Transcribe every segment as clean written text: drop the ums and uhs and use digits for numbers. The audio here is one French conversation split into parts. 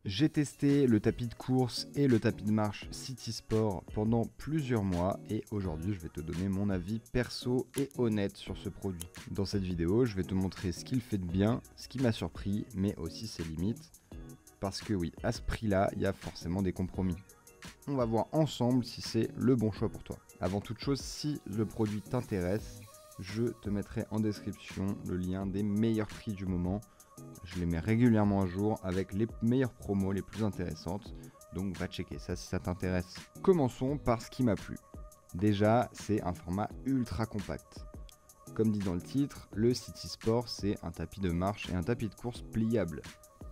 J'ai testé le tapis de course et le tapis de marche City Sport pendant plusieurs mois et aujourd'hui je vais te donner mon avis perso et honnête sur ce produit. Dans cette vidéo, je vais te montrer ce qu'il fait de bien, ce qui m'a surpris, mais aussi ses limites. Parce que oui, à ce prix-là, il y a forcément des compromis. On va voir ensemble si c'est le bon choix pour toi. Avant toute chose, si le produit t'intéresse, je te mettrai en description le lien des meilleurs prix du moment. Je les mets régulièrement à jour avec les meilleures promos les plus intéressantes. Donc va checker ça si ça t'intéresse. Commençons par ce qui m'a plu. Déjà, c'est un format ultra compact. Comme dit dans le titre, le City Sport, c'est un tapis de marche et un tapis de course pliable.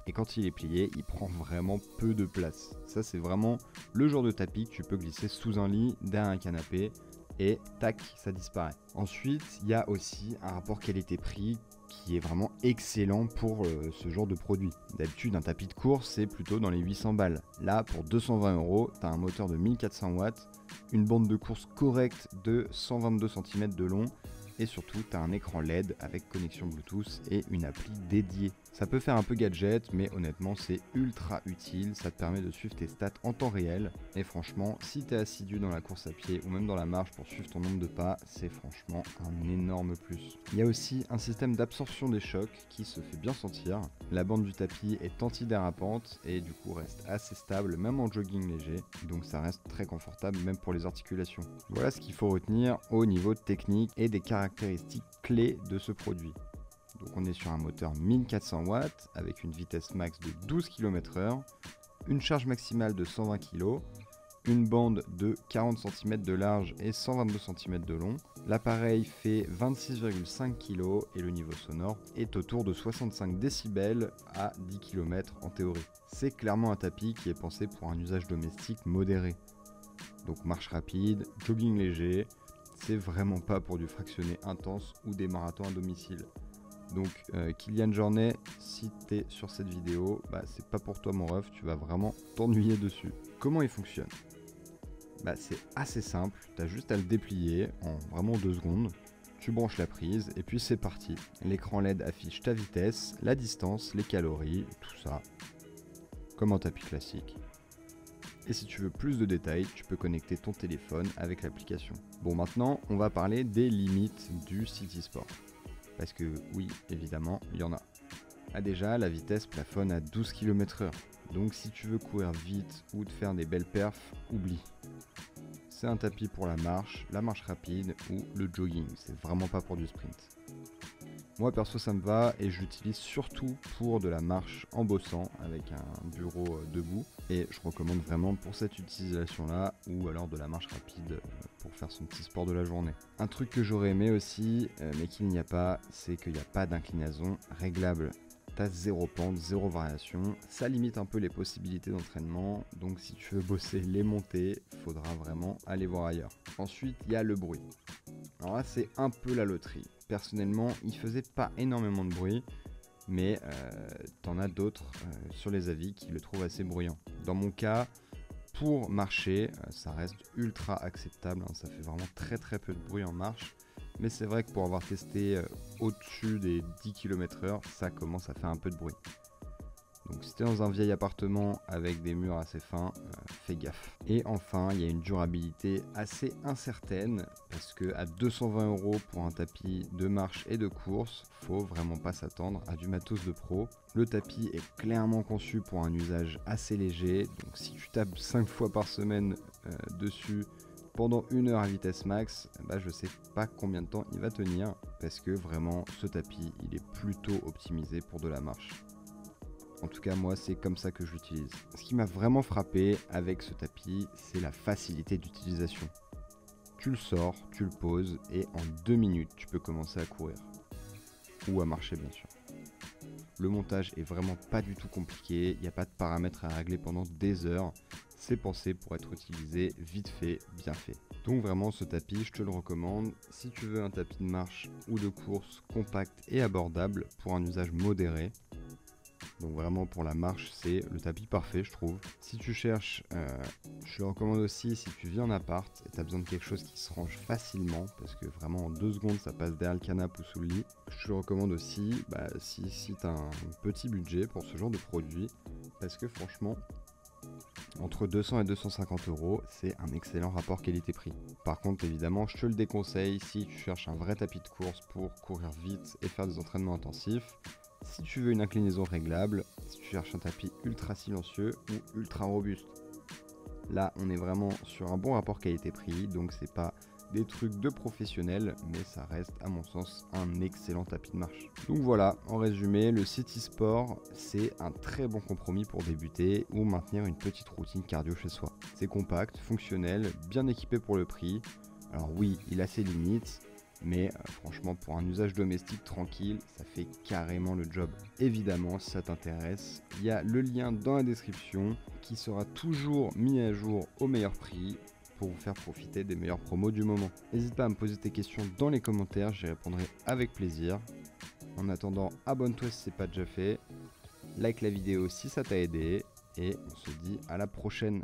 Et quand il est plié, il prend vraiment peu de place. Ça, c'est vraiment le genre de tapis que tu peux glisser sous un lit, derrière un canapé, et tac, ça disparaît. Ensuite, il y a aussi un rapport qualité-prix qui est vraiment excellent pour ce genre de produit. D'habitude, un tapis de course, c'est plutôt dans les 800 balles. Là, pour 220 €, tu as un moteur de 1400 watts, une bande de course correcte de 122 cm de long, et surtout, tu as un écran LED avec connexion Bluetooth et une appli dédiée. Ça peut faire un peu gadget, mais honnêtement, c'est ultra utile. Ça te permet de suivre tes stats en temps réel. Et franchement, si tu es assidu dans la course à pied ou même dans la marche pour suivre ton nombre de pas, c'est franchement un énorme plus. Il y a aussi un système d'absorption des chocs qui se fait bien sentir. La bande du tapis est antidérapante et du coup reste assez stable, même en jogging léger. Donc ça reste très confortable, même pour les articulations. Voilà ce qu'il faut retenir au niveau technique et des caractéristiques clés de ce produit. Donc on est sur un moteur 1400 watts avec une vitesse max de 12 km/h, une charge maximale de 120 kg, une bande de 40 cm de large et 122 cm de long. L'appareil fait 26,5 kg et le niveau sonore est autour de 65 décibels à 10 km en théorie. C'est clairement un tapis qui est pensé pour un usage domestique modéré. Donc marche rapide, jogging léger, c'est vraiment pas pour du fractionné intense ou des marathons à domicile. Donc Kylian Jornet, si t'es sur cette vidéo, c'est pas pour toi mon ref, tu vas vraiment t'ennuyer dessus. Comment il fonctionne ? C'est assez simple, t'as juste à le déplier en vraiment 2 secondes. Tu branches la prise et puis c'est parti. L'écran LED affiche ta vitesse, la distance, les calories, tout ça. Comme un tapis classique. Et si tu veux plus de détails, tu peux connecter ton téléphone avec l'application. Bon, maintenant, on va parler des limites du City Sport. Parce que oui, évidemment, il y en a. Déjà, la vitesse plafonne à 12 km/h. Donc si tu veux courir vite ou te faire des belles perfs, oublie. C'est un tapis pour la marche rapide ou le jogging. C'est vraiment pas pour du sprint. Moi perso ça me va et j'utilise surtout pour de la marche en bossant avec un bureau debout et je recommande vraiment pour cette utilisation là ou alors de la marche rapide pour faire son petit sport de la journée. Un truc que j'aurais aimé aussi mais qu'il n'y a pas, c'est qu'il n'y a pas d'inclinaison réglable. T'as 0 pente, 0 variation, ça limite un peu les possibilités d'entraînement, donc si tu veux bosser les montées, faudra vraiment aller voir ailleurs. Ensuite, il y a le bruit. Alors là, c'est un peu la loterie. Personnellement, il faisait pas énormément de bruit, mais t'en as d'autres sur les avis qui le trouvent assez bruyant. Dans mon cas, pour marcher, ça reste ultra acceptable, ça fait vraiment très peu de bruit en marche. Mais c'est vrai que pour avoir testé au-dessus des 10 km/h, ça commence à faire un peu de bruit. Donc si t'es dans un vieil appartement avec des murs assez fins, fais gaffe. Et enfin, il y a une durabilité assez incertaine parce que à 220 € pour un tapis de marche et de course, faut vraiment pas s'attendre à du matos de pro. Le tapis est clairement conçu pour un usage assez léger, donc si tu tapes 5 fois par semaine dessus, pendant 1 heure à vitesse max, je sais pas combien de temps il va tenir parce que vraiment ce tapis il est plutôt optimisé pour de la marche. En tout cas moi c'est comme ça que je l'utilise. Ce qui m'a vraiment frappé avec ce tapis, c'est la facilité d'utilisation. Tu le sors, tu le poses et en 2 minutes tu peux commencer à courir. Ou à marcher bien sûr. Le montage est vraiment pas du tout compliqué, il n'y a pas de paramètres à régler pendant des heures. C'est pensé pour être utilisé vite fait, bien fait. Donc vraiment ce tapis, je te le recommande si tu veux un tapis de marche ou de course compact et abordable pour un usage modéré. Donc vraiment pour la marche, c'est le tapis parfait je trouve. Si tu cherches, je le recommande aussi si tu vis en appart et tu as besoin de quelque chose qui se range facilement, parce que vraiment en 2 secondes ça passe derrière le canapé ou sous le lit. Je te le recommande aussi si tu as un petit budget pour ce genre de produit, parce que franchement, entre 200 et 250 euros, c'est un excellent rapport qualité-prix. Par contre, évidemment, je te le déconseille si tu cherches un vrai tapis de course pour courir vite et faire des entraînements intensifs. Si tu veux une inclinaison réglable, si tu cherches un tapis ultra silencieux ou ultra robuste. Là, on est vraiment sur un bon rapport qualité-prix, donc c'est pas des trucs de professionnels, mais ça reste à mon sens un excellent tapis de marche. Donc voilà, en résumé, le City Sport, c'est un très bon compromis pour débuter ou maintenir une petite routine cardio chez soi. C'est compact, fonctionnel, bien équipé pour le prix. Alors oui, il a ses limites, mais franchement pour un usage domestique tranquille, ça fait carrément le job. Évidemment, si ça t'intéresse, il y a le lien dans la description qui sera toujours mis à jour au meilleur prix pour vous faire profiter des meilleures promos du moment. N'hésite pas à me poser tes questions dans les commentaires, j'y répondrai avec plaisir. En attendant, abonne-toi si ce n'est pas déjà fait, like la vidéo si ça t'a aidé et on se dit à la prochaine.